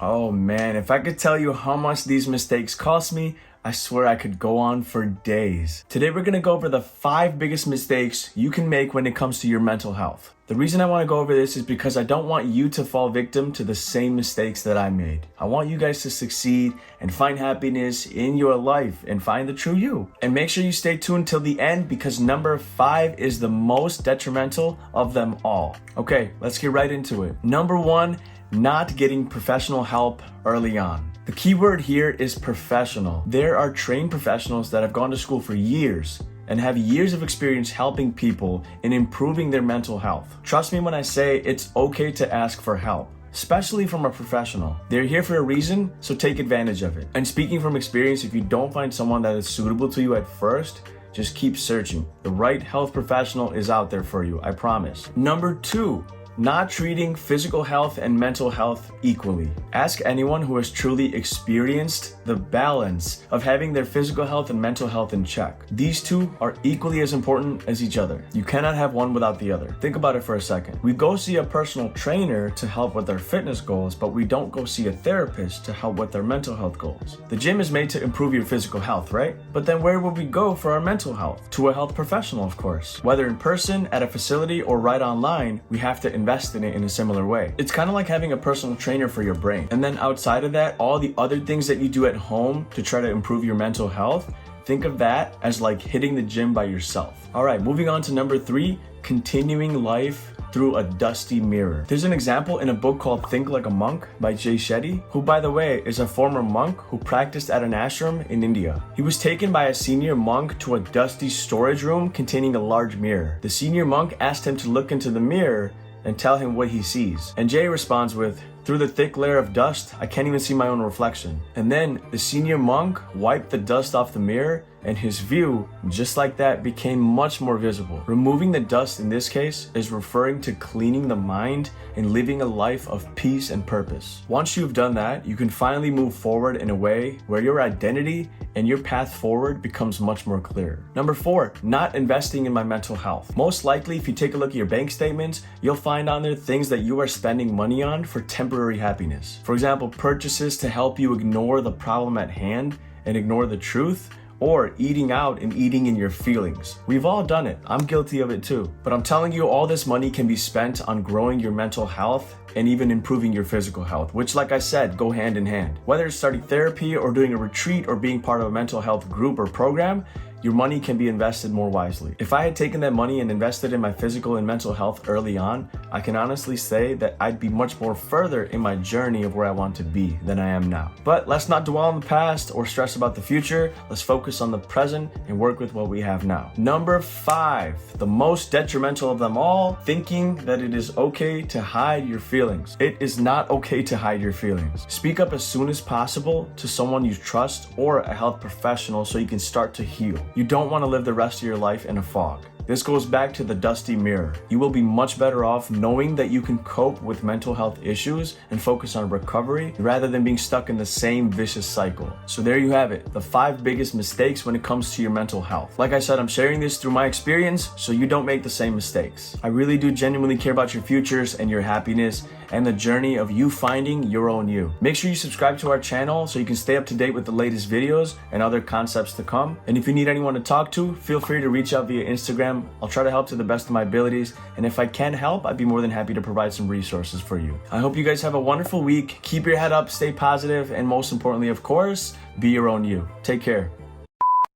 Oh man, if I could tell you how much these mistakes cost me, I swear I could go on for days. Today we're gonna go over the 5 biggest mistakes you can make when it comes to your mental health. The reason I wanna go over this is because I don't want you to fall victim to the same mistakes that I made. I want you guys to succeed and find happiness in your life and find the true you. And make sure you stay tuned till the end because number 5 is the most detrimental of them all. Okay, let's get right into it. Number 1, not getting professional help early on. The key word here is professional. There are trained professionals that have gone to school for years and have years of experience helping people in improving their mental health. Trust me when I say it's okay to ask for help, especially from a professional. They're here for a reason, so take advantage of it. And speaking from experience, if you don't find someone that is suitable to you at first, just keep searching. The right health professional is out there for you, I promise. Number 2, not treating physical health and mental health equally. Ask anyone who has truly experienced the balance of having their physical health and mental health in check. These two are equally as important as each other. You cannot have one without the other. Think about it for a second. We go see a personal trainer to help with our fitness goals, but we don't go see a therapist to help with our mental health goals. The gym is made to improve your physical health, right? But then where would we go for our mental health? To a health professional, of course. Whether in person, at a facility, or right online, we have to invest in it in a similar way. It's kind of like having a personal trainer for your brain. And then outside of that, all the other things that you do at home to try to improve your mental health, think of that as like hitting the gym by yourself. All right, moving on to number 3, continuing life through a dusty mirror. There's an example in a book called Think Like a Monk by Jay Shetty, who by the way is a former monk who practiced at an ashram in India. He was taken by a senior monk to a dusty storage room containing a large mirror. The senior monk asked him to look into the mirror and tell him what he sees. And Jay responds with, "Through the thick layer of dust, I can't even see my own reflection." And then the senior monk wiped the dust off the mirror and his view, just like that, became much more visible. Removing the dust in this case is referring to cleaning the mind and living a life of peace and purpose. Once you've done that, you can finally move forward in a way where your identity and your path forward becomes much more clear. Number 4, not investing in my mental health. Most likely, if you take a look at your bank statements, you'll find on there things that you are spending money on for temporary happiness. For example, purchases to help you ignore the problem at hand and ignore the truth, or eating out and eating in your feelings. We've all done it. I'm guilty of it too. But I'm telling you, all this money can be spent on growing your mental health and even improving your physical health, which, like I said, go hand in hand. Whether it's starting therapy or doing a retreat or being part of a mental health group or program, your money can be invested more wisely. If I had taken that money and invested in my physical and mental health early on, I can honestly say that I'd be much more further in my journey of where I want to be than I am now. But let's not dwell on the past or stress about the future. Let's focus on the present and work with what we have now. Number 5, the most detrimental of them all, thinking that it is okay to hide your feelings. It is not okay to hide your feelings. Speak up as soon as possible to someone you trust or a health professional so you can start to heal. You don't want to live the rest of your life in a fog. This goes back to the dusty mirror. You will be much better off knowing that you can cope with mental health issues and focus on recovery rather than being stuck in the same vicious cycle. So there you have it, the 5 biggest mistakes when it comes to your mental health. Like I said, I'm sharing this through my experience so you don't make the same mistakes. I really do genuinely care about your futures and your happiness and the journey of you finding your own you. Make sure you subscribe to our channel so you can stay up to date with the latest videos and other concepts to come. And if you need anyone to talk to, feel free to reach out via Instagram. I'll try to help to the best of my abilities, and if I can help, I'd be more than happy to provide some resources for you. I hope you guys have a wonderful week. Keep your head up, stay positive, and most importantly, of course, be your own you. Take care.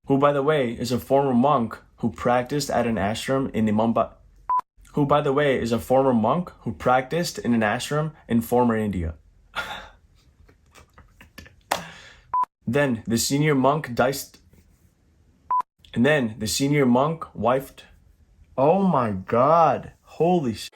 Who, by the way, is a former monk who practiced at an ashram in Mumbai. Who, by the way, is a former monk who practiced in an ashram in former India. Then the senior monk diced. And then the senior monk wifed. Oh my God. Holy shit.